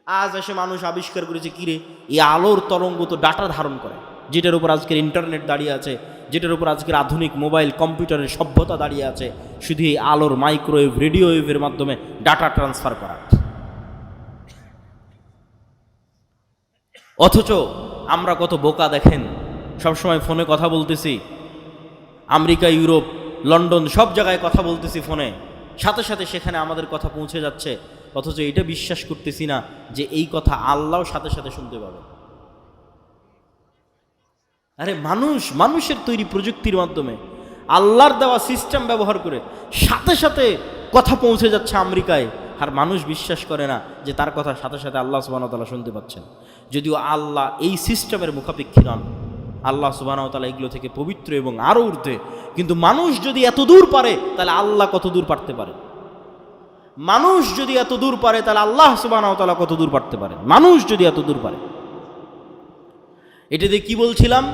আজ এসে মানুষ আবিষ্কার করেছে কিরে এই আলোর তরঙ্গ তো ডাটা ধারণ করে, যেটার উপর আজকের ইন্টারনেট দাঁড়িয়ে আছে, যেটার উপর আজকের আধুনিক মোবাইল কম্পিউটারের সভ্যতা দাঁড়িয়ে আছে, শুধু এই আলোর মাইক্রোওয়েভ রেডিও ওয়েভের মাধ্যমে ডাটা ট্রান্সফার করা। অথচ আমরা কত বোকা দেখেন, সবসময় ফোনে কথা বলতেছি, আমেরিকা, ইউরোপ, লন্ডন সব জায়গায় কথা বলতেছি ফোনে, সাথে সাথে সেখানে আমাদের কথা পৌঁছে যাচ্ছে, অথচ এটা বিশ্বাস করতেছি না যে এই কথা আল্লাহও সাথে সাথে শুনতে পাবে। আরে মানুষের তৈরি প্রযুক্তির মাধ্যমে আল্লাহর দেওয়া সিস্টেম ব্যবহার করে সাথে সাথে কথা পৌঁছে যাচ্ছে আমেরিকায়, আর মানুষ বিশ্বাস করে না যে তার কথা সাথে সাথে আল্লাহ সুবহানাহু ওয়া তাআলা শুনতে পাচ্ছেন। যদিও আল্লাহ এই সিস্টেমের মুখাপেক্ষী নন, আল্লাহ সুবহানাহু ওয়া তাআলা এগুলো থেকে পবিত্র এবং আরও ঊর্ধ্বে। কিন্তু মানুষ যদি এত দূর পারে তাহলে আল্লাহ কত দূর পারতে পারে? মানুষ যদি এত দূর পারে তাহলে আল্লাহ সুবহানাহু ওয়া তাআলা কত দূর পারতে পারে? মানুষ যদি এত দূর পারে। এটা দিয়ে কি বলছিলাম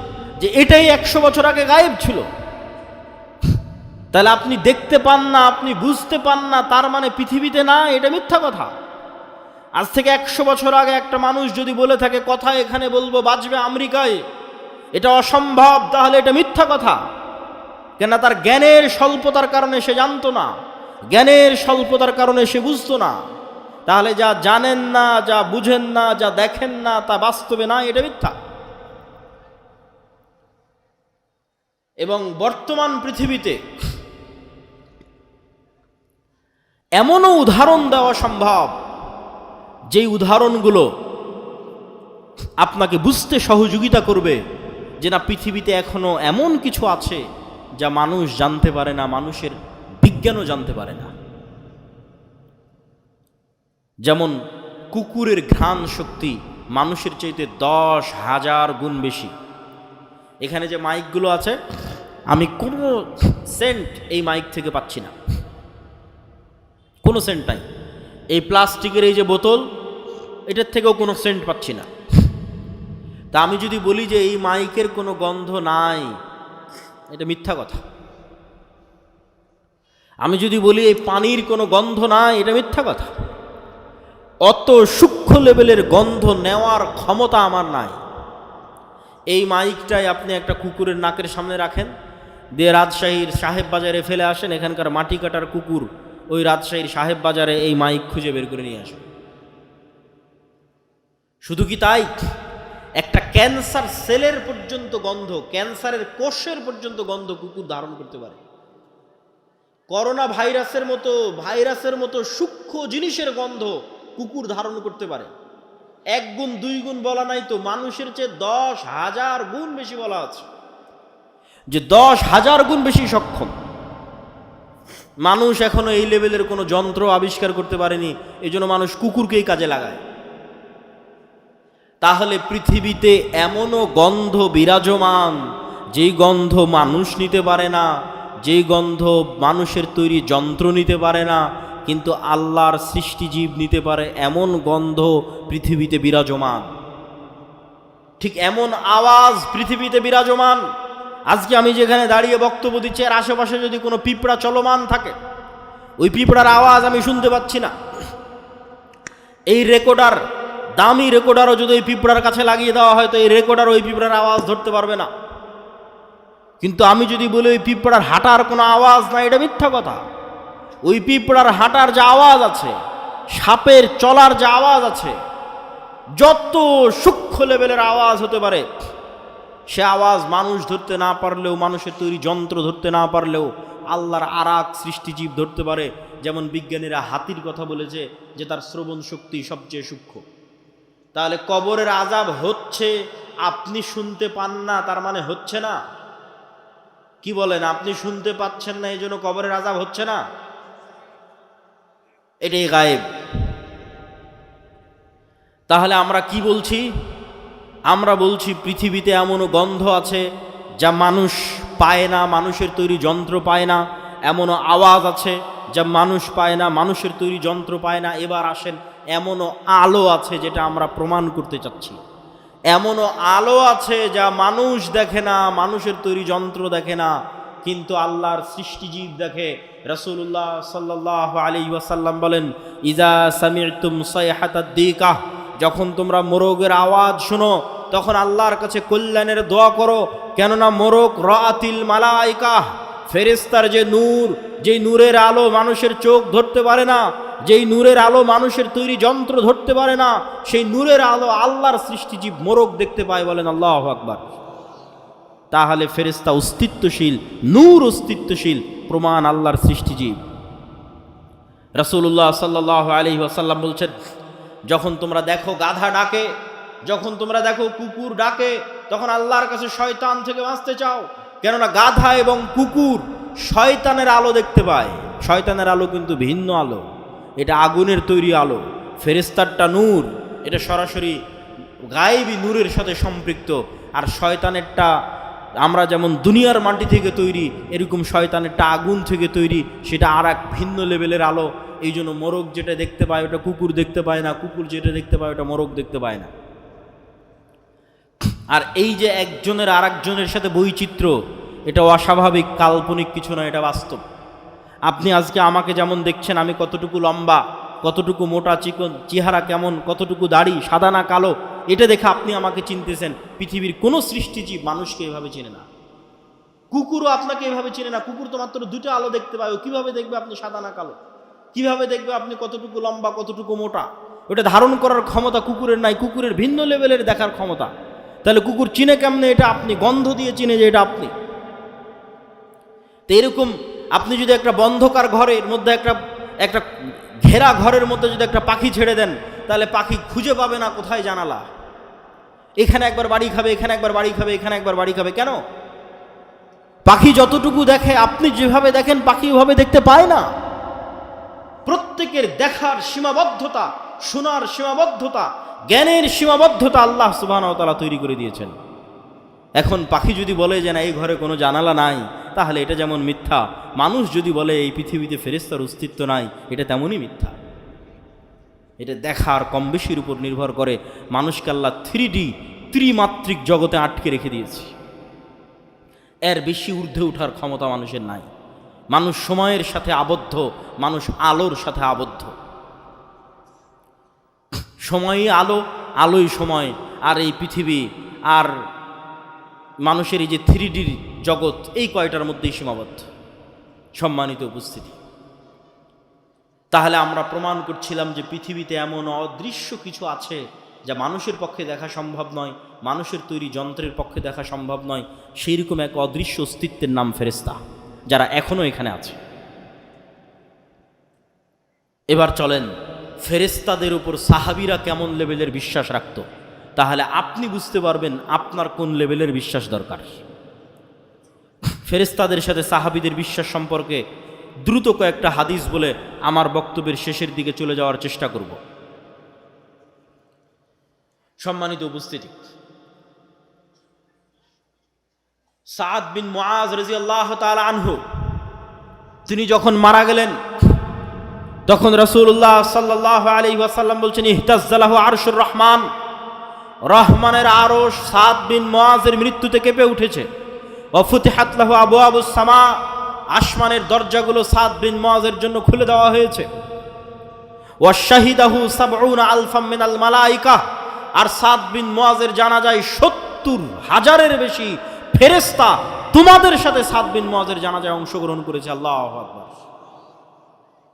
যে এটাই 100 বছর আগে গায়েব ছিল, তাহলে আপনি দেখতে পান না, আপনি বুঝতে পান না, তার মানে পৃথিবীতে না, এটা মিথ্যা কথা। আজ থেকে 100 বছর আগে একটা মানুষ যদি বলে থাকে কথা এখানে বলবো বাজবে আমেরিকায়, এটা অসম্ভব, তাহলে এটা মিথ্যা কথা। কেন? তার জ্ঞানের স্বল্পতার কারণে সে জানতো না, জ্ঞানের স্বল্পতার কারণে সে বুঝতো না। তাহলে যা জানেন না, যা বুঝেন না, যা দেখেন না, তা বাস্তবে না, এটা মিথ্যা। এবং বর্তমান পৃথিবীতে এমনও উদাহরণ দেওয়া সম্ভব যেই উদাহরণগুলো আপনাকে বুঝতে সহযোগিতা করবে যে না, পৃথিবীতে এখনো এমন কিছু আছে যা মানুষ জানতে পারে না, মানুষের বিজ্ঞানও জানতে পারে না। যেমন কুকুরের ঘ্রাণ শক্তি মানুষের চাইতে 10,000 গুণ বেশি। এখানে যে মাইকগুলো আছে, আমি কোনো সেন্ট এই মাইক থেকে পাচ্ছি না, কোনো সেন্ট নাই। এই প্লাস্টিকের এই যে বোতল, এটার থেকেও কোনো সেন্ট পাচ্ছি না। তা আমি যদি বলি যে এই মাইকের কোনো গন্ধ নাই, এটা মিথ্যা কথা। আমি যদি বলি এই পানির কোনো গন্ধ নাই, এটা মিথ্যা কথা। অত সূক্ষ্ম লেভেলের গন্ধ নেওয়ার ক্ষমতা আমার নাই। এই মাইকটাই আপনি একটা কুকুরের নাকের সামনে রাখেন, দিয়ে রাজশাহীর সাহেব বাজারে ফেলে আসেন, এখানকার মাটি কাটার কুকুর ওই রাজশাহীর সাহেব বাজারে এই মাইক খুঁজে বের করে নিয়ে আসে। শুধু কি তাই, একটা ক্যান্সার সেলের পর্যন্ত গন্ধ, ক্যান্সারের কোষের পর্যন্ত গন্ধ কুকুর ধারণ করতে পারে। করোনা ভাইরাসের মতো সূক্ষ্ম জিনিসের গন্ধ কুকুর ধারণ করতে পারে। 1 গুণ 2 গুণ বলা নাই তো, মানুষের চেয়ে 10,000 গুণ বেশি বলা আছে, যে 10,000 গুণ বেশি সক্ষম। মানুষ এখনো এই লেভেলের কোনো যন্ত্র আবিষ্কার করতে পারেনি, এই জন্য মানুষ কুকুরকেই কাজে লাগায়। তাহলে পৃথিবীতে এমনও গন্ধ বিরাজমান যেই গন্ধ মানুষ নিতে পারে না, যেই গন্ধ মানুষের তৈরি যন্ত্র নিতে পারে না, কিন্তু আল্লাহর সৃষ্টিজীব নিতে পারে, এমন গন্ধ পৃথিবীতে বিরাজমান। ঠিক এমন আওয়াজ পৃথিবীতে বিরাজমান। আজকে আমি যেখানে দাঁড়িয়ে বক্তব্য দিচ্ছি, এর আশেপাশে যদি কোনো পিঁপড়া চলমান থাকে, ওই পিঁপড়ার আওয়াজ আমি শুনতে পাচ্ছি না। এই রেকর্ডার, দামি রেকর্ডারও যদি ওই পিঁপড়ার কাছে লাগিয়ে দেওয়া হয়, তো এই রেকর্ডার ওই পিঁপড়ার আওয়াজ ধরতে পারবে না। কিন্তু আমি যদি বলি ওই পিঁপড়ার হাঁটার কোনো আওয়াজ নাই, এটা মিথ্যা কথা। ওই পিঁপড়ার হাঁটার যে আওয়াজ আছে, সাপের চলার যে আওয়াজ আছে, যত সূক্ষ্ম লেভেলের আওয়াজ হতে পারে, সে আওয়াজ মানুষ ধরতে না পারলেও, মানুষের তৈরি যন্ত্র ধরতে না পারলেও আল্লাহর আরাক সৃষ্টিজীব ধরতে পারে। যেমন বিজ্ঞানীরা হাতির কথা বলেছে যে তার শ্রবণ শক্তি সবচেয়ে সূক্ষ্ম। তাহলে কবরের আযাব হচ্ছে, আপনি শুনতে পান না, তার মানে হচ্ছে না? কি বলেন? আপনি শুনতে পাচ্ছেন না, এই জন্য কবরের আযাব হচ্ছে না? এটাই গায়েব। তাহলে আমরা কি বলছি? আমরা বলছি পৃথিবীতে এমনও গন্ধ আছে যা মানুষ পায় না, মানুষের তৈরি যন্ত্র পায় না। এমনও আওয়াজ আছে যা মানুষ পায় না, মানুষের তৈরি যন্ত্র পায় না। এবার আসেন, এমনও আলো আছে যেটা আমরা প্রমাণ করতে চাচ্ছি। এমনও আলো আছে যা মানুষ দেখে না, মানুষের তৈরি যন্ত্র দেখে না, কিন্তু আল্লাহর সৃষ্টিজীব দেখে। রাসূলুল্লাহ সাল্লাল্লাহু আলাইহি ওয়াসাল্লাম বলেন, ইজা সামি'তুম সাইহাতাদ দীকাহ যখন তোমরা মোরগের আওয়াজ শোনো তখন আল্লাহর কাছে কল্যাণের দোয়া করো, কেননা মোরগ রাআতিল মালাইকা, ফেরেশতার যে নূর, যেই নূরের আলো মানুষের চোখ ধরতে পারে না, যেই নূরের আলো মানুষের তৈরি যন্ত্র ধরতে পারে না, সেই নূরের আলো আল্লাহর সৃষ্টিজীব মোরগ দেখতে পায়। বলেন আল্লাহু আকবার। তাহলে ফেরেশতা অস্তিত্বশীল, নূর অস্তিত্বশীল, প্রমাণ আল্লাহর সৃষ্টিজীব। রাসূলুল্লাহ সাল্লাল্লাহু আলাইহি ওয়াসাল্লাম বলছেন, যখন তোমরা দেখো গাধা ডাকে, যখন তোমরা দেখো কুকুর ডাকে, তখন আল্লাহর কাছে শয়তান থেকে বাঁচতে চাও, কেননা গাধা এবং কুকুর শয়তানের আলো দেখতে পায়। শয়তানের আলো কিন্তু ভিন্ন আলো, এটা আগুনের তৈরি আলো। ফেরেশতারটা নূর, এটা সরাসরি গায়েবী নূরের সাথে সম্পৃক্ত। আর শয়তানেরটা আমরা যেমন দুনিয়ার মাটি থেকে তৈরি, এরকম শয়তানেরটা আগুন থেকে তৈরি, সেটা আর এক ভিন্ন লেভেলের আলো। এই জন্য মোরগ যেটা দেখতে পায় ওটা কুকুর দেখতে পায় না, কুকুর যেটা দেখতে পায় ওটা মোরগ দেখতে পায় না। আর এই যে একজনের আর একজনের সাথে বৈচিত্র্য, এটা অস্বাভাবিক কাল্পনিক কিছু না, এটা বাস্তব। আপনি আজকে আমাকে যেমন দেখছেন, আমি কতটুকু লম্বা, কতটুকু মোটা চিকন, চেহারা কেমন, কতটুকু দাড়ি, সাদা না কালো, এটা দেখে আপনি আমাকে চিনতেছেন। পৃথিবীর কোনো সৃষ্টিজীব মানুষকে এভাবে চেনে না, কুকুরও আপনাকে এভাবে চেনে না। কুকুর তো মাত্র দুটো আলো দেখতে পায়, ও কীভাবে দেখবে আপনি সাদা না কালো? কিভাবে দেখবে আপনি কতটুকু লম্বা, কতটুকু মোটা? ওটা ধারণ করার ক্ষমতা কুকুরের নাই, কুকুরের ভিন্ন লেভেলের দেখার ক্ষমতা। তাহলে কুকুর চিনে কেমনে এটা আপনি? গন্ধ দিয়ে চিনে যে এটা আপনি। তো এরকম আপনি যদি একটা বন্ধকার ঘরের মধ্যে একটা ঘেরা ঘরের মধ্যে যদি একটা পাখি ছেড়ে দেন, তাহলে পাখি খুঁজে পাবে না কোথায় জানালা। এখানে একবার বাড়ি খাবে, এখানে একবার বাড়ি খাবে, এখানে একবার বাড়ি খাবে। কেন? পাখি যতটুকু দেখে, আপনি যেভাবে দেখেন পাখি ওভাবে দেখতে পায় না। প্রত্যেকের দেখার সীমাবদ্ধতা, শোনার সীমাবদ্ধতা, জ্ঞানের সীমাবদ্ধতা আল্লাহ সুবহানাহু ওয়া তাআলা তৈরি করে দিয়েছেন। এখন পাখি যদি বলে যে না এই ঘরে কোনো জানালা নাই, তাহলে এটা যেমন মিথ্যা। মানুষ যদি বলে এই পৃথিবীতে ফেরেশতার অস্তিত্ব নাই, এটা তেমনই মিথ্যা। এটা দেখার কম বেশির উপর নির্ভর করে। মানুষকে আল্লাহ 3D ত্রিমাত্রিক জগতে আটকে রেখে দিয়েছে। এর বেশি ঊর্ধ্বে ওঠার ক্ষমতা মানুষের নাই। মানুষ সময়ের সাথে আবদ্ধ, মানুষ আলোর সাথে আবদ্ধ। সময়ই আলো, আলোই সময়। আর এই পৃথিবী আর মানুষের এই যে 3D জগৎ, এই কয়টার মধ্যেই সীমাবদ্ধ। সম্মানিত উপস্থিতি, তাহলে আমরা প্রমাণ করছিলাম যে পৃথিবীতে এমন অদৃশ্য কিছু আছে যা মানুষের পক্ষে দেখা সম্ভব নয়, মানুষের তৈরি যন্ত্রের পক্ষে দেখা সম্ভব নয়। সেই রকম এক অদৃশ্য অস্তিত্বের নাম ফেরেশতা, যারা এখনো এখানে আছে। এবার চলেন ফেরেশতাদের উপর সাহাবীরা কেমন লেভেলের বিশ্বাস রাখত, তাহলে আপনি বুঝতে পারবেন আপনার কোন লেভেলের বিশ্বাস দরকার। ফেরেশতাদের সাথে সাহাবীদের বিশ্বাস সম্পর্কে দ্রুত কয়েকটা হাদিস বলে আমার বক্তব্যের শেষের দিকে চলে যাওয়ার চেষ্টা করব। সম্মানিত উপস্থিতি, সাদ বিন মুআজ রাদিয়াল্লাহু তাআলা আনহু, তিনি যখন মারা গেলেন তখন রাসূলুল্লাহ সাল্লাল্লাহু আলাইহি ওয়াসাল্লাম বলছেন, ইহতাজ্জালাহু আরশুর রহমান, রহমানের আরশ সাদ বিন মুআজের মৃত্যুতে কেঁপে উঠেছে। ওয়া ফুতিহাত লাহু আবওয়াবুস সামা, আসমানের দরজাগুলো সাদ বিন মুআজের জন্য খুলে দেওয়া হয়েছে। ওয়া শাহিদাহু ৭০ আলফাম মিনাল মালাইকা, আর সাদ বিন মুআজের জানাজায় ৭০,০০০-এর বেশি ফেরেশতা তোমাদের সাথে সাদ বিন মুআজের জানাজায় অংশগ্রহণ করেছে। আল্লাহু আকবার।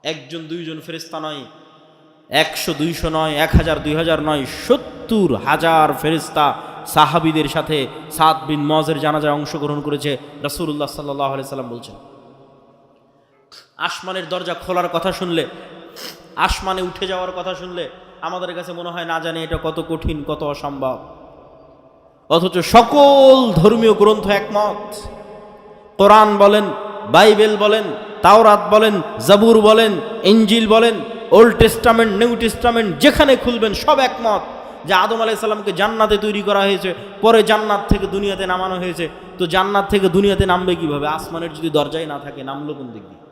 একজন দুইজন ফেরেশতা নয়, ১০০-২০০ নয়, ১০০০-২০০০ নয়, ৭০,০০০ ফেরেশতা সাহাবীদের সাথে সাদ বিন মুআজের জানাজায় অংশগ্রহণ করেছে। রাসূলুল্লাহ সাল্লাল্লাহু আলাইহি সাল্লাম বলছেন, আসমানের দরজা খোলার কথা শুনলে, আসমানে উঠে যাওয়ার কথা শুনলে আমাদের কাছে মনে হয় না জানি এটা কত কঠিন, কত অসম্ভব। অথচ সকল ধর্মীয় গ্রন্থ একমত। কোরআন বলেন, বাইবেল বলেন, তাওরাত বলেন, জাবুর বলেন, ইনজিল বলেন, ওল্ড টেস্টামেন্ট, নিউ টেস্টামেন্ট, যেখানে খুলবেন সব একমত যে আদম আলাইহিস সালামকে জান্নাতে তৈরি করা হয়েছে, পরে জান্নাত থেকে দুনিয়াতে নামানো হয়েছে। তো জান্নাত থেকে দুনিয়াতে নামবে কিভাবে? আসমানের যদি দরজাই না থাকে, নামলো কোন দিক দিয়ে?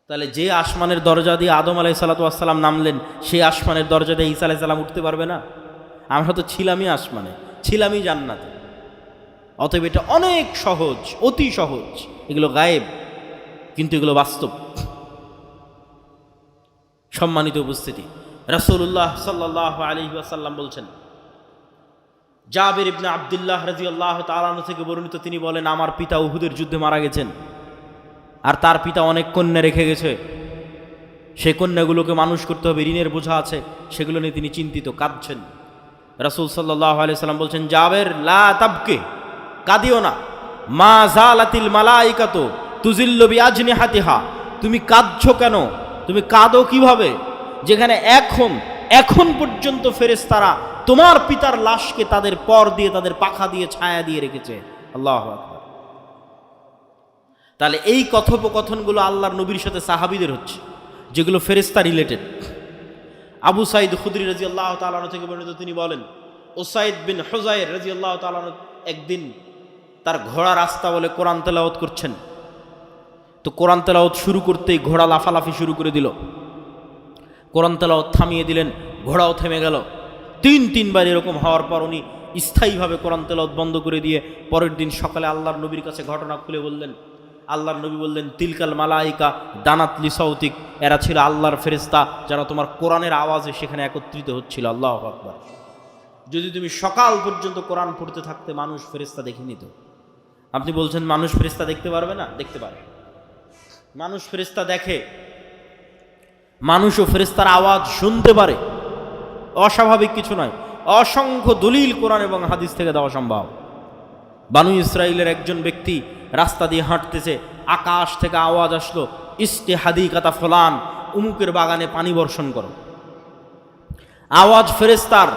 তাহলে যে আসমানের দরজা দিয়ে আদম আলাইহিসসালাম নামলেন, সেই আসমানের দরজা দিয়ে ঈসা আলাইহিস সালাম উঠতে পারবে না? আমরা তো ছিলামই আসমানে, ছিলামই জান্নাতে। অতএব এটা অনেক সহজ, অতি সহজ। এগুলো গায়েব, কিন্তু এগুলো বাস্তব। সম্মানিত উপস্থিতি, রাসূলুল্লাহ সাল্লাল্লাহু আলাইহি ওয়াসাল্লাম বলছেন, জাবির ইবনে আব্দুল্লাহ রাদিয়াল্লাহু তাআলা আনহু থেকে বর্ণিত, তিনি বলেন, আমার পিতা উহুদের যুদ্ধে মারা গেছেন, আর তার পিতা অনেক কন্যা রেখে গেছে। সেই কন্যাগুলোকে মানুষ করতে হবে, ঋণের বোঝা আছে, সেগুলো নিয়ে তিনি চিন্তিত, কাঁদছেন। রাসূল সাল্লাল্লাহু আলাইহি ওয়াসাল্লাম বলছেন, জাবের লা তাবকে, কাঁদিও না, মা জালাতিল মালাইকাতু তুজিল্লু বিআজনিহাতিহা, তুমি কাঁদছো কেন, তুমি কাঁদো কিভাবে, যেখানে এখন পর্যন্ত ফেরেশতারা তোমার পিতার লাশকে তাদের পর দিয়ে, তাদের পাখা দিয়ে, ছায়া দিয়ে রেখেছে। আল্লাহু আকবার। তাহলে এই কথোপকথনগুলো আল্লাহর নবীর সাথে সাহাবীদের হচ্ছে, যেগুলো ফেরেশতা রিলেটেড। আবু সাঈদ খুদরি রাদিয়াল্লাহু তাআলা আনহু থেকে বর্ণিত, তিনি বলেন, উসাইদ বিন হুযাইর রাদিয়াল্লাহু তাআলা আনহু একদিন তার ঘোড়া রাস্তা বলে কোরআন তেলাওয়াত করছেন। তো কোরআন তেলাওয়াত শুরু করতেই ঘোড়া লাফালাফি শুরু করে দিল। কোরআন তেলাওয়াত থামিয়ে দিলেন, ঘোড়াও থেমে গেল। তিনবার এরকম হওয়ার পর উনি স্থায়ীভাবে কোরআন তেলাওয়াত বন্ধ করে দিয়ে পরের দিন সকালে আল্লাহর নবীর কাছে ঘটনা খুলে বললেন। আল্লাহর নবী বললেন, তিলকাল মালাইকা দানাত লিসাউতিক, এরা ছিল আল্লাহর ফেরেশতা, যারা তোমার কোরআনের আওয়াজে সেখানে একত্রিত হচ্ছিল। আল্লাহু আকবার। যদি তুমি সকাল পর্যন্ত কোরআন পড়তে থাকতে, মানুষ ফেরেশতা দেখে নিত। আপনি বলছেন মানুষ ফেরেশতা দেখতে পারবে না? দেখতে পারে। মানুষ ফেরেশতা দেখে, মানুষও ফেরেশতার আওয়াজ শুনতে পারে, অস্বাভাবিক কিছু নয়। অসংখ্য দলিল কোরআন এবং হাদিস থেকে দেওয়া সম্ভব। বানু ইসরাইলের একজন ব্যক্তি রাস্তা দিয়ে হাঁটতেছে, আকাশ থেকে আওয়াজ আসলো, ইস্কে হাদিকাতা ফুলান, উমুকের বাগানে পানি বর্ষণ করো। আওয়াজ ফেরেশতার,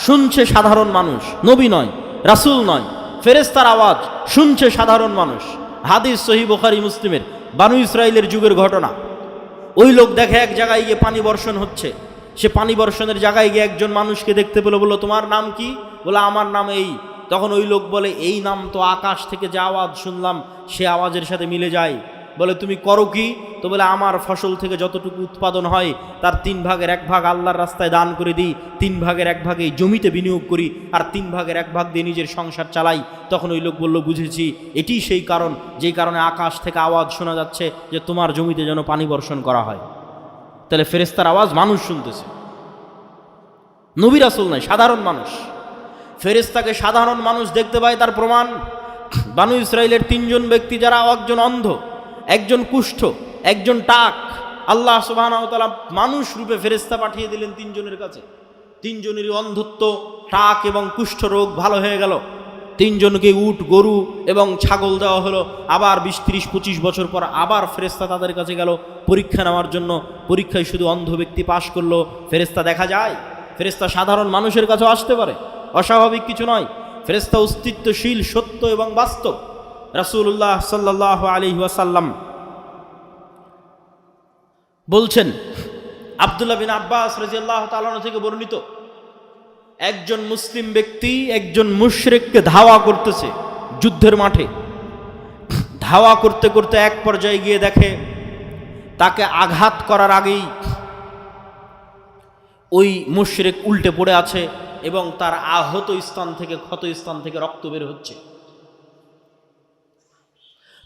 শুনছে সাধারণ মানুষ, নবী নয়, রাসূল নয়, ফেরেশতার আওয়াজ শুনছে সাধারণ মানুষ। হাদিস সহিহ বুখারী মুসলিমের, বানু ইসরাইলের যুগের ঘটনা। ওই লোক দেখে এক জায়গায় গিয়ে পানি বর্ষণ হচ্ছে। সে পানি বর্ষণের জায়গায় গিয়ে একজন মানুষকে দেখতে পেল, বলল, তোমার নাম কি? বলে, আমার নাম এই। তখন ওই লোক বলে, এই নাম তো আকাশ থেকে যে আওয়াজ শুনলাম সে আওয়াজের সাথে মিলে যায়। বলে, তুমি করো কি? তো বলে, আমার ফসল থেকে যতটুকু উৎপাদন হয় তার 3 ভাগের 1 ভাগ আল্লাহর রাস্তায় দান করে দিই, 3 ভাগের 1 ভাগ এই জমিতে বিনিয়োগ করি, আর 3 ভাগের 1 ভাগ দিয়ে নিজের সংসার চালাই। তখন ওই লোক বলল, বুঝেছি, এটি সেই কারণ যেই কারণে আকাশ থেকে আওয়াজ শোনা যাচ্ছে যে তোমার জমিতে যেন পানি বর্ষণ করা হয়। তাহলে ফেরেশতার আওয়াজ মানুষ শুনতেছে, নবী রাসূল নয়, সাধারণ মানুষ। ফেরেশতাকে সাধারণ মানুষ দেখতে পায়, তার প্রমাণ বানু ইসরাইলের 3 জন ব্যক্তি, যারা একজন অন্ধ, একজন কুষ্ঠ, একজন টাক। আল্লাহ সুবহানাহু ওয়া তাআলা মানুষ রূপে ফেরেশতা পাঠিয়ে দিলেন 3 জনের কাছে। 3 জনেরই অন্ধত্ব, টাক এবং কুষ্ঠ রোগ ভালো হয়ে গেল। 3 জনকে উট, গরু এবং ছাগল দেওয়া হলো। আবার 20, 30, 25 বছর পর আবার ফেরেশতা তাদের কাছে গেল পরীক্ষা নেওয়ার জন্য। পরীক্ষায় শুধু অন্ধ ব্যক্তি পাশ করলো। ফেরেশতা দেখা যায়, ফেরেশতা সাধারণ মানুষের কাছেও আসতে পারে, অস্বাভাবিক কিছু নয়। ফেরেশতা অস্তিত্বশীল, সত্য এবং বাস্তব। রাসূলুল্লাহ সাল্লাল্লাহু আলাইহি ওয়াসাল্লাম বলছেন, আব্দুল্লাহ বিন আব্বাস রাদিয়াল্লাহু তাআলা আনহু থেকে বর্ণিত, একজন মুসলিম ব্যক্তি একজন মুশরিককে ধাওয়া করতেছে যুদ্ধের মাঠে। ধাওয়া করতে করতে এক পর্যায়ে গিয়ে দেখে তাকে আঘাত করার আগেই ওই মুশরিক উল্টে পড়ে আছে এবং তার আহত স্থান থেকে, ক্ষত স্থান থেকে রক্ত বের হচ্ছে।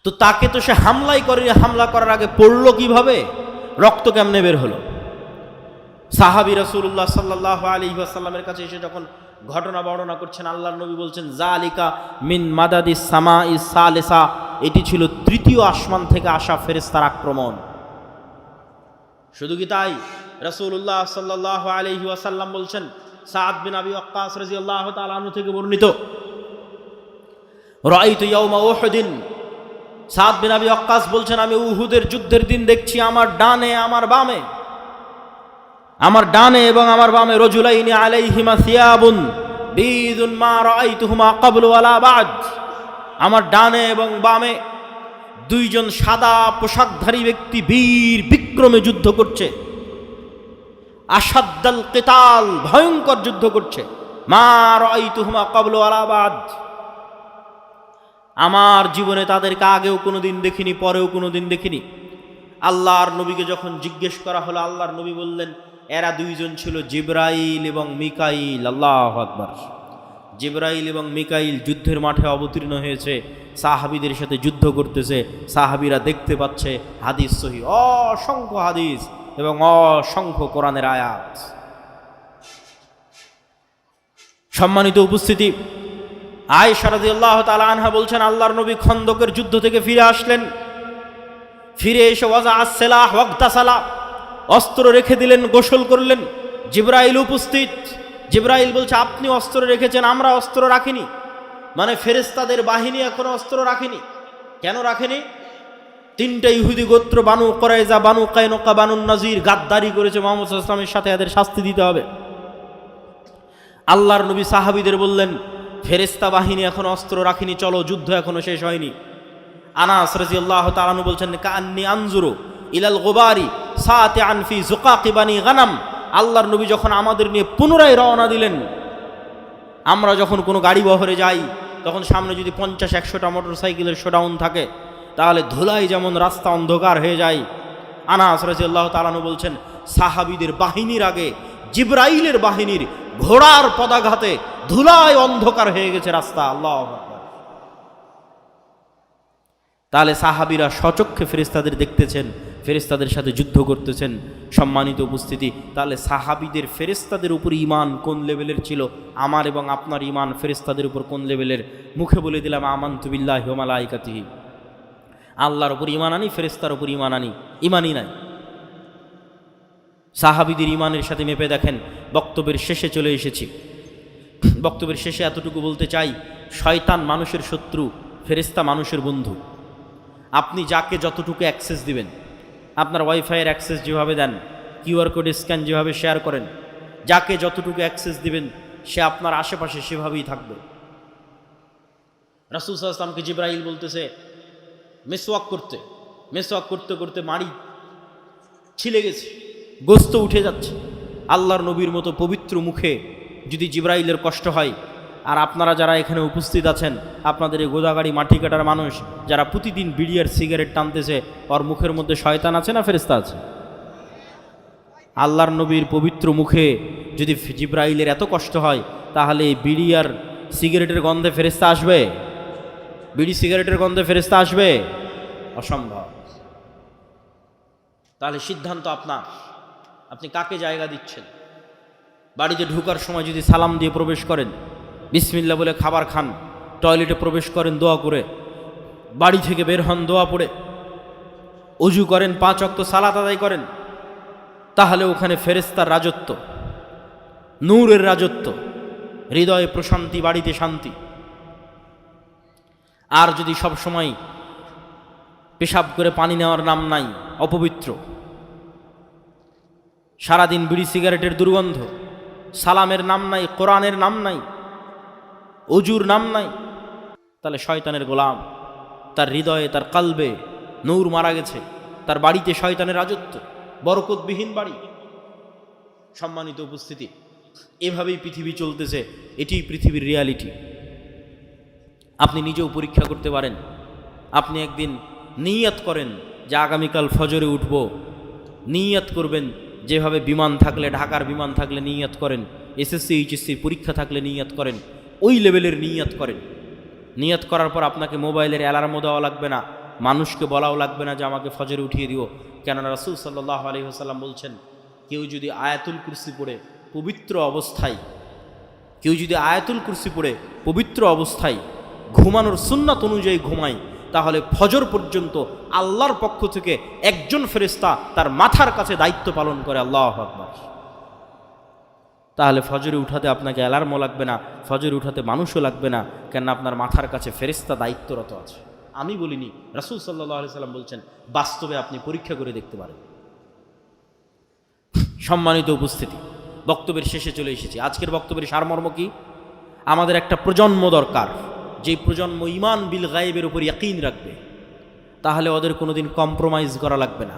তো তাকে তো সে হামলাই করে, হামলা করার আগে পড়লো কিভাবে, রক্ত কেমনে বের হলো? সাহাবী রাসূলুল্লাহ সাল্লাল্লাহু আলাইহি ওয়াসাল্লামের কাছে এসে যখন ঘটনা বর্ণনা করছেন, আল্লাহর নবী বলছেন, জালিকা মিন মাদাদিস সামাই সালিসা, এটি ছিল 3য় আসমান থেকে আসা ফেরেশতার আক্রমণ। শুধু কি তাই, রাসূলুল্লাহ সাল্লাল্লাহু আলাইহি ওয়াসাল্লাম বলছেন, সাদ বিন আবি ওয়াক্কাস রাদিয়াল্লাহু তাআলা আনহু থেকে বর্ণিত, রাআইতু ইয়াউমা উহুদিন, সাদ বিন আবি ওয়াক্কাস বলছেন, আমি উহুদের যুদ্ধের দিন দেখছি আমার ডানে আমার বামে, আমার ডানে এবং আমার বামে রজুলাইনি আলাইহিমা সিয়াবুন বিদুন মা রাআইতুহুমা ক্বাবলু ওয়ালা বা'দ, আমার ডানে এবং বামে 2 জন সাদা পোশাকধারী ব্যক্তি বীর বিক্রমে যুদ্ধ করছে। আশাদ্দাল কিতাল, ভয়ঙ্কর যুদ্ধ করছে। মা রাআইতুহুমা ক্বাবলু ওয়ালা বা'দ, আমার জীবনে তাদেরকে আগেও কোনোদিন দেখিনি, পরেও কোনোদিন দেখিনি। আল্লাহর নবীকে যখন জিজ্ঞেস করা হলো, আল্লাহর নবী বললেন, এরা 2 জন ছিল জিবরাইল এবং মিকাইল। আল্লাহু আকবার। জিবরাইল এবং মিকাইল যুদ্ধের মাঠে অবতীর্ণ হয়েছে, সাহাবীদের সাথে যুদ্ধ করতেছে, সাহাবীরা দেখতে পাচ্ছে। হাদিস সহিহ, অসংখ্য হাদিস এবং অসংখ্য কোরআনের আয়াত। সম্মানিত উপস্থিতি, আয়েশা রাদিয়াল্লাহু তাআলা আনহা বলছেন, আল্লাহর নবী খন্দকের যুদ্ধ থেকে ফিরে আসলেন। ফিরে এসে ওয়াজা আসসালাহ ওয়াগতাসালা, অস্ত্র রেখে দিলেন, গোসল করলেন। জিবরাইল উপস্থিত। জিবরাইল বলছে, আপনি অস্ত্র রেখেছেন, আমরা অস্ত্র রাখিনি। মানে ফেরেশতাদের বাহিনী এখনো অস্ত্র রাখেনি। কেন রাখেনি? তিনটা ইহুদি গোত্র, বানু কুরাইজা, বানু কায়নুকা, বানু নাজির গাদ্দারি করেছে মুহাম্মদ সাল্লাল্লাহু আলাইহি ওয়াসাল্লামের সাথে, এদের শাস্তি দিতে হবে। আল্লাহর নবী সাহাবীদের বললেন, ফেরেশতা বাহিনী এখনো অস্ত্র রাখেনি, চলো, যুদ্ধ এখনো শেষ হয়নি। আনাস রাদিয়াল্লাহু তাআলা আনহু বলছেন, কাআন্নী আনজুরু ইলাল গুবারি সাতিআন ফি যুকাকি বানি গানাম। আল্লাহর নবী যখন আমাদের নিয়ে পুনরায় রওনা দিলেন, আমরা যখন কোনো গাড়ি বহরে যাই, তখন সামনে যদি 50-100টা মোটরসাইকেলের শোডাউন থাকে, তাহলে ধুলাই যেমন রাস্তা অন্ধকার হয়ে যায়। আনাস রাদিয়াল্লাহু তাআলা আনহু বলছেন, সাহাবীদের বাহিনীর আগে জিবরাইলের বাহিনীর ঘোড়ার পদাঘাতে ধুলায় অন্ধকার হয়ে গেছে রাস্তা। আল্লাহু আকবার। তাহলে সাহাবীরা স্বচক্ষে ফেরেশতাদের দেখতেছেন, ফেরেশতাদের সাথে যুদ্ধ করতেছেন। সম্মানিত উপস্থিতি, তাহলে সাহাবীদের ফেরেশতাদের উপর ঈমান কোন লেভেলের ছিল, আমার এবং আপনার ঈমান ফেরেশতাদের উপর কোন লেভেলের? মুখে বলে দিলাম আমানতু বিল্লাহি ওয়া মালাইকাতিহি, আল্লাহর উপর ঈমান আনি, ফেরেশতার উপর ঈমান আনি, ঈমানই নাই। সাহাবীদের ঈমানের সাথে মেপে দেখেন। বক্তব্যের শেষে চলে এসেছি। বক্তব্যের শেষে এতটুকু বলতে চাই, শয়তান মানুষের শত্রু, ফেরেশতা মানুষের বন্ধু। আপনি যাকে যতটুকু অ্যাক্সেস দিবেন, আপনার ওয়াইফাইয়ের অ্যাক্সেস যেভাবে দেন, কিউআর কোড স্ক্যান যেভাবে শেয়ার করেন, যাকে যতটুকু অ্যাক্সেস দিবেন সে আপনার আশেপাশে সেভাবেই থাকবে। রাসূল সাল্লাল্লাহু আলাইহি ওয়াসাল্লামকে জিবরাইল বলতেছে মেসওয়াক করতে করতে মাড়ি ছিলে গেছে, গোস্ত উঠে যাচ্ছে। আল্লাহর নবীর মতো পবিত্র মুখে যদি জিবরাইলের কষ্ট হয়, আর আপনারা যারা এখানে উপস্থিত আছেন, আপনাদের এই গোদাগাড়ি মাটি কাটার মানুষ যারা প্রতিদিন বিড়ি আর সিগারেট টানতেছে, ওর মুখের মধ্যে শয়তান আছে না ফেরেশতা আছে? আল্লাহর নবীর পবিত্র মুখে যদি জিবরাইলের এত কষ্ট হয়, তাহলে এই বিড়ি আর সিগারেটের গন্ধে ফেরেশতা আসবে? বিড়ি সিগারেটের গন্ধে ফেরেশতা আসবে? অসম্ভব। তাহলে সিদ্ধান্ত আপনার, আপনি কাকে জায়গা দিচ্ছেন। বাড়িতে ঢোকার সময় যদি সালাম দিয়ে প্রবেশ করেন, বিসমিল্লাহ বলে খাবার খান, টয়লেটে প্রবেশ করেন দোয়া করে, বাড়ি থেকে বের হন দোয়া পড়ে, অজু করেন, 5 ওয়াক্ত সালাত আদায় করেন, তাহলে ওখানে ফেরেশতার রাজত্ব, নূরের রাজত্ব, হৃদয়ে প্রশান্তি, বাড়িতে শান্তি। আর যদি সব সময় পেশাব করে পানি নেওয়ার নাম নাই, অপবিত্র, সারাদিন বিড়ি সিগারেটের দুর্গন্ধ, সালামের নাম নাই, কোরআনের নাম নাই, অজুর নাম নাই, তাহলে শয়তানের গোলাম। তার হৃদয়ে, তার কালবে নূর মারা গেছে, তার বাড়িতে শয়তানের রাজত্ব, বরকতবিহীন বাড়ি। সম্মানিত উপস্থিতি, এভাবেই পৃথিবী চলতেছে, এটিই পৃথিবীর রিয়ালিটি। আপনি নিজেও পরীক্ষা করতে পারেন। আপনি একদিন নিয়ত করেন যে আগামীকাল ফজরে উঠব, নিয়ত করবেন, যেভাবে বিমান থাকলে, ঢাকার বিমান থাকলে নিয়ত করেন, এসএসসি এইচএসসি পরীক্ষা থাকলে নিয়ত করেন, ওই লেভেলের নিয়ত করেন। নিয়ত করার পর আপনাকে মোবাইলের অ্যালার্মও দেওয়া লাগবে না, মানুষকে বলাও লাগবে না যে আমাকে ফজরে উঠিয়ে দিও। কেননা রাসূল সাল্লাল্লাহু আলাইহি ওয়াসাল্লাম বলছেন, কেউ যদি আয়াতুল কুরসি পড়ে পবিত্র অবস্থায়, পবিত্র অবস্থায় ঘুমানোর সুন্নাত অনুযায়ী ঘুমায়, তাহলে ফজর পর্যন্ত আল্লাহর পক্ষ থেকে একজন ফেরেশতা তার মাথার কাছে দায়িত্ব পালন করে। আল্লাহু আকবার। তাহলে ফজরে উঠাতে আপনাকে অ্যালার্মও লাগবে না, ফজরে উঠাতে মানুষও লাগবে না, কেন আপনার মাথার কাছে ফেরেশতা দায়িত্বরত আছে। আমি বলিনি, রাসূল সাল্লাল্লাহু আলাইহি সাল্লাম বলছেন, বাস্তবে আপনি পরীক্ষা করে দেখতে পারেন। সম্মানিত উপস্থিতি, বক্তব্যের শেষে চলে এসেছি। আজকের বক্তব্যের সারমর্ম কি? আমাদের একটা প্রজন্ম দরকার, যেই প্রজন্ম ঈমান বিল গায়বের উপর ইয়াকিন রাখবে, তাহলে ওদের কোনোদিন কম্প্রোমাইজ করা লাগবে না।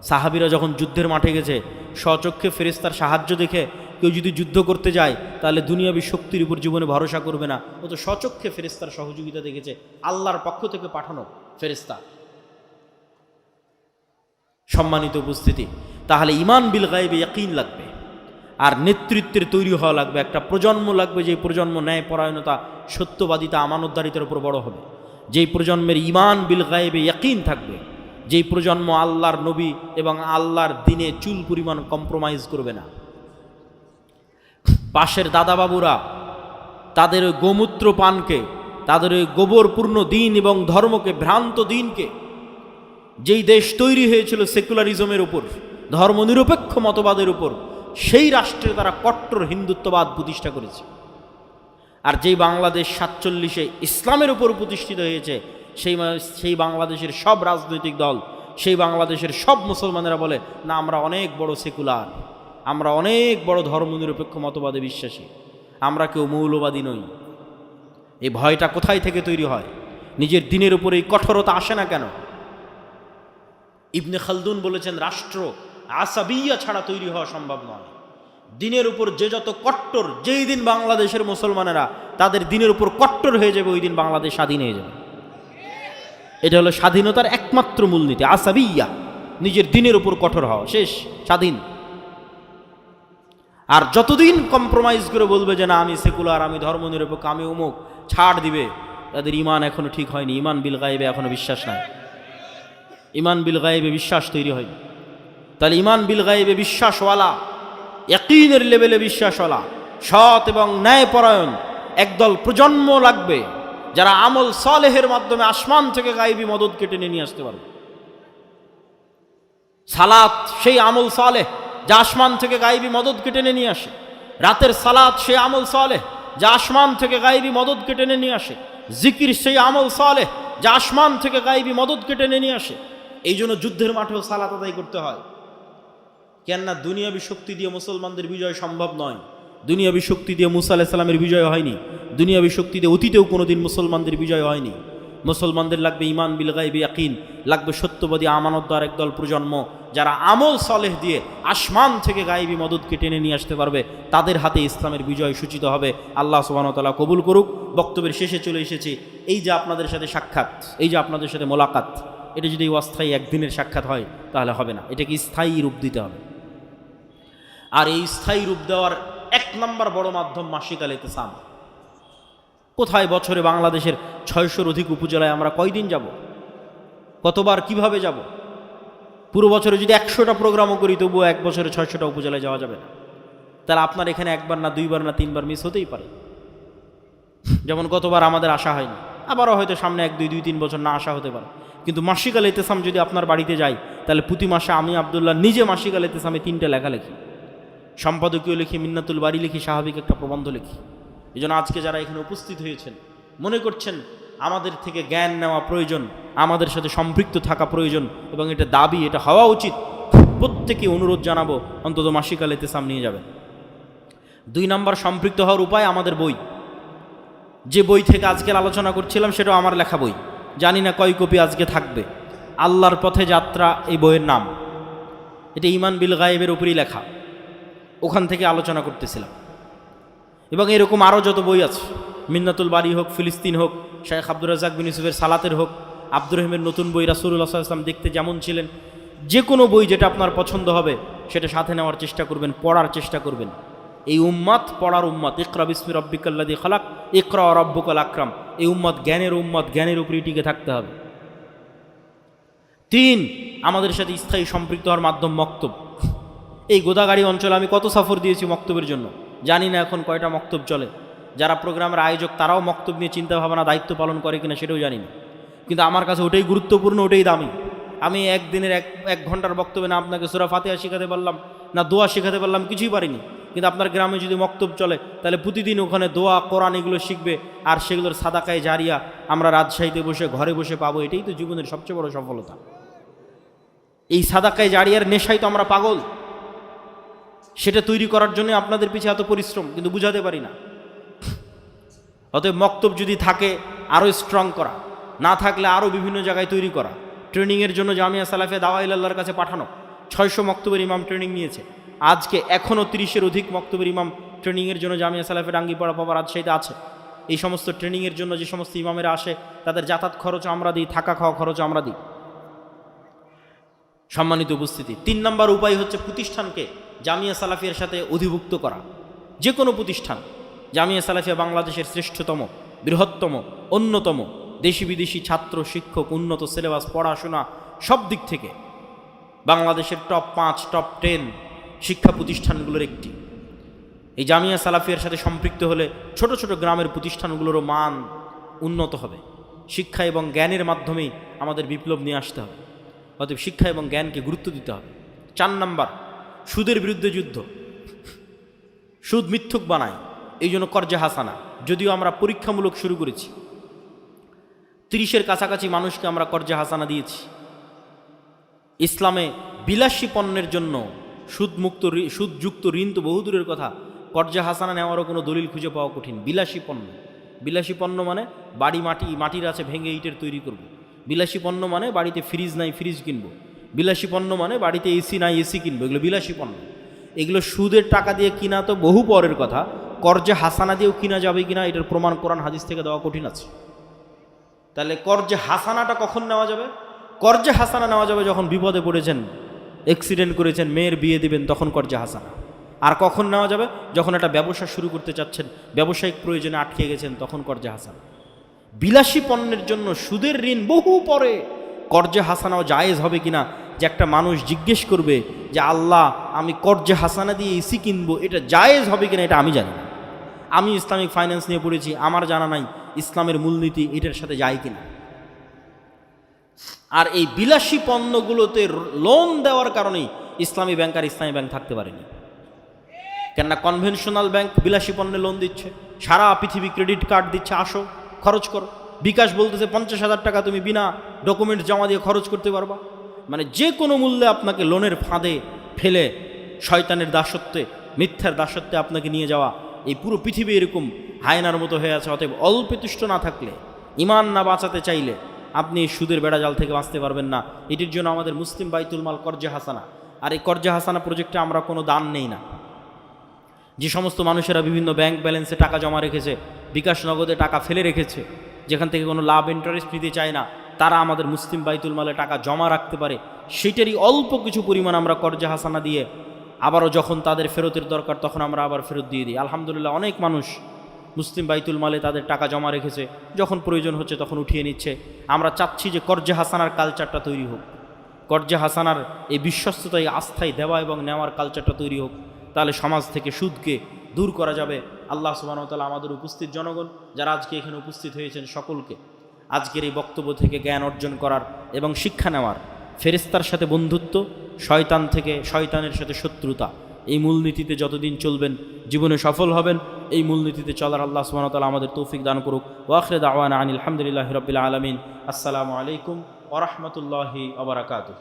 সাহাবীরা যখন যুদ্ধের মাঠে গেছে, স্বচক্ষে ফেরেশতার সাহায্য দেখে কেউ যদি যুদ্ধ করতে যায়, তাহলে দুনিয়াবী শক্তির উপর জীবনে ভরসা করবে না। ও তো স্বচক্ষে ফেরেশতার সহযোগিতা দেখেছে, আল্লাহর পক্ষ থেকে পাঠানো ফেরেশতা। সম্মানিত উপস্থিতি, তাহলে ঈমান বিল গায়বে ইয়াকিন লাগবে, আর নেতৃত্বের তৈরি হওয়া লাগবে। একটা প্রজন্ম লাগবে, যে প্রজন্ম ন্যায়পরায়ণতা, সত্যবাদিতা, আমানতদারিতার উপর বড় হবে, যেই প্রজন্মের ঈমান বিল গায়বে ইয়াকিন থাকবে, যেই প্রজন্ম আল্লাহর নবী এবং আল্লাহর দিনে চুল পরিমাণ কম্প্রোমাইজ করবে না। পাশের দাদা বাবুরা তাদের ওই গোমূত্র পানকে, তাদের ওই গোবরপূর্ণ দিন এবং ধর্মকে, ভ্রান্ত দিনকে, যেই দেশ তৈরি হয়েছিল সেকুলারিজমের উপর, ধর্মনিরপেক্ষ মতবাদের উপর, সেই রাষ্ট্রে তারা কট্টর হিন্দুত্ববাদ প্রতিষ্ঠা করেছে। আর যেই বাংলাদেশ 47-এ ইসলামের উপর প্রতিষ্ঠিত হয়েছে, সেই বাংলাদেশের সব রাজনৈতিক দল, সেই বাংলাদেশের সব মুসলমানেরা বলে না, আমরা অনেক বড় সেকুলার, আমরা অনেক বড় ধর্মনিরপেক্ষ মতবাদে বিশ্বাসী, আমরা কেউ মৌলবাদী নই। এই ভয়টা কোথায় থেকে তৈরি হয়? নিজের দিনের উপরে এই কঠোরতা আসে না কেন? ইবনে খালদুন বলেছেন, রাষ্ট্র আসাবিয়া ছাড়া তৈরি হওয়া সম্ভব নয়। দিনের উপর যে যত কট্টর, যেই দিন বাংলাদেশের মুসলমানেরা তাদের দিনের উপর কট্টর হয়ে যাবে, ওই দিন বাংলাদেশ স্বাধীন হয়ে যাবে। এটা হলো স্বাধীনতার একমাত্র মূলনীতি, আসাবিয়া, নিজের দিনের উপর কঠোর হওয়া, শেষ, স্বাধীন। আর যতদিন কম্প্রোমাইজ করে বলবে যে না আমি সেকুলার, আমি ধর্মনিরপেক্ষ, আমি অমুক, ছাড় দিবে, তাদের ইমান এখনো ঠিক হয়নি, ইমান বিল গায়েবে এখনো বিশ্বাস নাই, ইমান বিল গায়েবে বিশ্বাস তৈরি হয়নি। তাহলে ইমান বিল গায়েবে বিশ্বাসওয়ালা, ইয়াকিনের লেভেলে বিশ্বাসওয়ালা, সৎ এবং ন্যায়পরায়ণ একদল প্রজন্ম লাগবে, যারা আমল সালেহের মাধ্যমে আসমান থেকে গায়েবী মদদকে টেনে নিয়ে আসতে পারবে। সালাত সেই আমল সালেহ যা আসমান থেকে গায়েবী মদদকে টেনে নিয়ে আসে। রাতের সালাত সেই আমল সালেহ যা আসমান থেকে গায়েবী মদদকে টেনে নিয়ে আসে। জিকির সেই আমল সালেহ যা আসমান থেকে গায়েবী মদদকে টেনে নিয়ে আসে। এই জন্য যুদ্ধের মাঠেও সালাত আদায় করতে হয়। কেননা দুনিয়াবী শক্তি দিয়ে মুসলমানদের বিজয় সম্ভব নয়। দুনিয়াবী শক্তি দিয়ে মুসা আলাইহিস সালামের বিজয় হয়নি, দুনিয়াবী শক্তি দিয়ে অতীতেও কোনোদিন মুসলমানদের বিজয় হয়নি। মুসলমানদের লাগবে ইমান বিল গায়বি ইয়াকিন, লাগবে সত্যবাদী আমানতদার একদল প্রজন্ম, যারা আমল সালেহ দিয়ে আসমান থেকে গায়েবী মদদকে টেনে নিয়ে আসতে পারবে। তাদের হাতে ইসলামের বিজয় সূচিত হবে। আল্লাহ সুবহানাহু ওয়া তাআলা কবুল করুক। বক্তব্যের শেষে চলে এসেছি। এই যে আপনাদের সাথে সাক্ষাৎ, এই যে আপনাদের সাথে মোলাকাত, এটা যদি অস্থায়ী একদিনের সাক্ষাৎ হয় তাহলে হবে না, এটাকে স্থায়ী রূপ দিতে হবে। আর এই স্থায়ী রূপ দেওয়ার এক নম্বর বড় মাধ্যম মাসিক আল ইতিসাম। কোথায় বছরে বাংলাদেশের 600-র অধিক উপজেলায় আমরা কয়দিন যাব, কতবার, কিভাবে যাব? পুরো বছরে যদি 100টা প্রোগ্রামও করি তবুও এক বছরে 600টা উপজেলায় যাওয়া যাবে না। তাহলে আপনার এখানে একবার না দুইবার না তিনবার মিস হতেই পারে। যেমন গতবার আমাদের আসা হয়নি, আবারও হয়তো সামনে 1-2-3 বছর না আসা হতে পারে। কিন্তু মাসিক আল ইতিসাম যদি আপনার বাড়িতে যাই, তাহলে প্রতি মাসে আমি আব্দুল্লাহ নিজে মাসিক আল ইতিসামে 3টা লেখা লিখি, সম্পাদকীয় লিখি, মিন্নাতুল বাড়ি লিখি, স্বাভাবিক একটা প্রবন্ধ লিখি। এই জন্য আজকে যারা এখানে উপস্থিত হয়েছেন, মনে করছেন আমাদের থেকে জ্ঞান নেওয়া প্রয়োজন, আমাদের সাথে সম্পৃক্ত থাকা প্রয়োজন এবং এটা দাবি, এটা হওয়া উচিত, প্রত্যেকে অনুরোধ জানাবো অন্তত মাসিক আল ইতিসাম নিয়ে যাবেন। 2 নম্বর সম্পৃক্ত হওয়ার উপায় আমাদের বই। যে বই থেকে আজকের আলোচনা করছিলাম সেটাও আমার লেখা বই, জানি না কয় কপি আজকে থাকবে। আল্লাহর পথে যাত্রা এই বইয়ের নাম। এটা ইমান বিল গায়েবের উপরই লেখা, ওখান থেকে আলোচনা করতেছিলাম। এবং এরকম আরও যত বই আছে, মিন্নাতুল বাড়ি হোক, ফিলিস্তিন হোক, শেখ আব্দুর রাজ্জাক বিন ইউসুফের সালাতের হোক, আব্দুর রহিমের নতুন বই রাসূলুল্লাহ সাল্লাল্লাহু আলাইহি ওয়াসাল্লাম দেখতে যেমন ছিলেন, যে কোনো বই যেটা আপনার পছন্দ হবে সেটা সাথে নেওয়ার চেষ্টা করবেন, পড়ার চেষ্টা করবেন। এই উম্মাত পড়ার উম্মাত। ইকরা বিসমি রাব্বিকাল্লাযী খালাক, ইকরা ওয়া রাব্বুকাল আকরাম। এই উম্মাত জ্ঞানের উম্মাত, জ্ঞানের উপরই টিকে থাকতে হবে। 3, আমাদের সাথে স্থায়ী সম্পৃক্ত হওয়ার মাধ্যম মক্তব। এই গোদাগাড়ি অঞ্চলে আমি কত সফর দিয়েছি মক্তবের জন্য, জানি না এখন কয়টা মক্তব চলে। যারা প্রোগ্রামের আয়োজক তারাও মক্তব নিয়ে চিন্তা ভাবনা দায়িত্ব পালন করে কিনা সেটাও জানি না, কিন্তু আমার কাছে ওটাই গুরুত্বপূর্ণ, ওটাই দামি। আমি একদিনের এক ঘন্টার বক্তব্যে না আপনাকে সূরা ফাতিহা শেখাতে পারলাম, না দোয়া শেখাতে পারলাম, কিছুই পারিনি। কিন্তু আপনার গ্রামে যদি মক্তব চলে তাহলে প্রতিদিন ওখানে দোয়া, কোরআন এগুলো শিখবে, আর সেগুলোর সাদাকায়ে জারিয়া আমরা রাজশাহীতে বসে ঘরে বসে পাবো। এটাই তো জীবনের সবচেয়ে বড় সফলতা। এই সাদাকায়ে জারিয়ার নেশায় তো আমরা পাগল, সেটা তৈরি করার জন্য আপনাদের পিছে এত পরিশ্রম, কিন্তু বুঝাতে পারি না। অতএব মক্তব যদি থাকে আরও স্ট্রং করা, না থাকলে আরও বিভিন্ন জায়গায় তৈরি করা। ট্রেনিংয়ের জন্য জামিয়া সালাফিয়া দাওয়া ইলাল্লাহর কাছে পাঠানো। 600 মক্তবের ইমাম ট্রেনিং নিয়েছে, আজকে এখনও 30-এর অধিক মক্তবের ইমাম ট্রেনিংয়ের জন্য জামিয়া সালাফিয়া রাঙ্গিপাড়া পাওয়া রাজশাহীতে আছে। এই সমস্ত ট্রেনিংয়ের জন্য যে সমস্ত ইমামেরা আসে তাদের যাতায়াত খরচ আমরা দিই, থাকা খাওয়া খরচ আমরা দিই। সম্মানিত উপস্থিতি, 3 নম্বর উপায় হচ্ছে প্রতিষ্ঠানকে জামিয়া সালাফিয়ার সাথে অধিভুক্ত করা। যে কোনো প্রতিষ্ঠান, জামিয়া সালাফিয়া বাংলাদেশের শ্রেষ্ঠতম, বৃহত্তম, অন্যতম, দেশি বিদেশি ছাত্র, শিক্ষক, উন্নত সিলেবাস, পড়াশোনা সব দিক থেকে বাংলাদেশের টপ 5, টপ 10 শিক্ষা প্রতিষ্ঠানগুলোর একটি। এই জামিয়া সালাফিয়ার সাথে সম্পৃক্ত হলে ছোট ছোট গ্রামের প্রতিষ্ঠানগুলোরও মান উন্নত হবে। শিক্ষা এবং জ্ঞানের মাধ্যমেই আমাদের বিপ্লব নিয়ে আসতে হবে। অতএব শিক্ষা এবং জ্ঞানকে গুরুত্ব দিতে হবে। 4 নাম্বার, সুদের বিরুদ্ধে যুদ্ধ। সুদ মিথ্যুক বানায়, এই জন্য কর্জে হাসানা। যদিও আমরা পরীক্ষামূলক শুরু করেছি, 30-এর কাছাকাছি মানুষকে আমরা কর্জে হাসানা দিয়েছি। ইসলামে বিলাসী পণ্যের জন্য সুদযুক্ত ঋণ তো বহুদূরের কথা, কর্জে হাসানা নেওয়ারও কোনো দলিল খুঁজে পাওয়া কঠিন। বিলাসী পণ্য মানে বাড়ি মাটির আছে, ভেঙে ইটের তৈরি করব। বিলাসী পণ্য মানে বাড়িতে ফ্রিজ নাই, ফ্রিজ কিনবো। বিলাসী পণ্য মানে বাড়িতে এসি নাই, এসি কিনবো। এগুলো বিলাসী পণ্য। এগুলো সুদের টাকা দিয়ে কিনা তো বহু পরের কথা, কর্জে হাসানা দিয়েও কিনা যাবে কিনা এটার প্রমাণ কোরআন হাদিস থেকে দেওয়া কঠিন আছে। তাহলে কর্জে হাসানাটা কখন নেওয়া যাবে? কর্জে হাসানা নেওয়া যাবে যখন বিপদে পড়েছেন, অ্যাক্সিডেন্ট করেছেন, মেয়ের বিয়ে দিবেন, তখন কর্জে হাসানা। আর কখন নেওয়া যাবে? যখন একটা ব্যবসা শুরু করতে চাচ্ছেন, ব্যবসায়িক প্রয়োজনে আটকে গেছেন, তখন কর্জে হাসানা। বিলাসী পণ্যের জন্য সুদের ঋণ বহু পরে। কর্জে হাসানাও জায়েজ হবে কিনা, যে একটা মানুষ জিজ্ঞেস করবে যে আল্লাহ আমি কর্জে হাসানা দিয়ে এসি কিনবো, এটা জায়েজ হবে কিনা এটা আমি জানি না। আমি ইসলামিক ফাইন্যান্স নিয়ে পড়েছি, আমার জানা নাই ইসলামের মূলনীতি এটার সাথে যায় কিনা। আর এই বিলাসী পণ্যগুলোতে লোন দেওয়ার কারণেই ইসলামী ব্যাংক আর ইসলামী ব্যাংক থাকতে পারেনি। কেননা কনভেনশনাল ব্যাংক বিলাসী পণ্যে লোন দিচ্ছে, সারা পৃথিবী ক্রেডিট কার্ড দিচ্ছে, আসো খরচ করো। বিকাশ বলতেছে 50,000 টাকা তুমি বিনা ডকুমেন্টস জমা দিয়ে খরচ করতে পারবা। মানে যে কোনো মূল্যে আপনাকে লোনের ফাঁদে ফেলে শয়তানের দাসত্বে, মিথ্যার দাসত্বে আপনাকে নিয়ে যাওয়া। এই পুরো পৃথিবী এরকম হায়নার মতো হয়ে আছে। অতএব অল্পে তুষ্ট না থাকলে, ইমান না বাঁচাতে চাইলে আপনি সুদের বেড়াজাল থেকে বাঁচতে পারবেন না। এটির জন্য আমাদের মুসলিম বাইতুল মাল কর্জে হাসানা। আর এই কর্জে হাসানা প্রজেক্টে আমরা কোনো দান নেই না। যে সমস্ত মানুষেরা বিভিন্ন ব্যাংক ব্যালেন্সে টাকা জমা রেখেছে, বিকাশ নগদে টাকা ফেলে রেখেছে, যেখান থেকে কোনো লাভ ইন্টারেস্ট নিতে চায় না, তারা আমাদের মুসলিম বাইতুল মালে টাকা জমা রাখতে পারে। সেটারই অল্প কিছু পরিমাণ আমরা কর্জে হাসানা দিয়ে আবারও যখন তাদের ফেরতের দরকার তখন আমরা আবার ফেরত দিয়ে দিই। আলহামদুলিল্লাহ, অনেক মানুষ মুসলিম বাইতুল মালে তাদের টাকা জমা রেখেছে, যখন প্রয়োজন হচ্ছে তখন উঠিয়ে নিচ্ছে। আমরা চাচ্ছি যে কর্জে হাসানার কালচারটা তৈরি হোক, কর্জে হাসানার এই বিশ্বস্ততায় আস্থায় দেওয়া এবং নেওয়ার কালচারটা তৈরি হোক। তাহলে সমাজ থেকে সুদকে দূর করা যাবে। আল্লাহ সুবহানাহু ওয়া তাআলা আমাদের উপস্থিত জনগণ যারা আজকে এখানে উপস্থিত হয়েছেন সকলকে আজকের এই বক্তব্য থেকে জ্ঞান অর্জন করার এবং শিক্ষা নেওয়ার, ফেরেশতার সাথে বন্ধুত্ব, শয়তানের সাথে শত্রুতা, এই মূলনীতিতে যতদিন চলবেন জীবনে সফল হবেন। এই মূলনীতিতে চলার আল্লাহ সুবহানাহু ওয়া তাআলা আমাদের তৌফিক দান করুক। ওয়া আখিরু দাওয়ানা আনিল হামদুলিল্লাহি রাব্বিল আলামিন। আসসালামু আলাইকুম ওয়া রাহমাতুল্লাহি ওয়া বারাকাতুহু।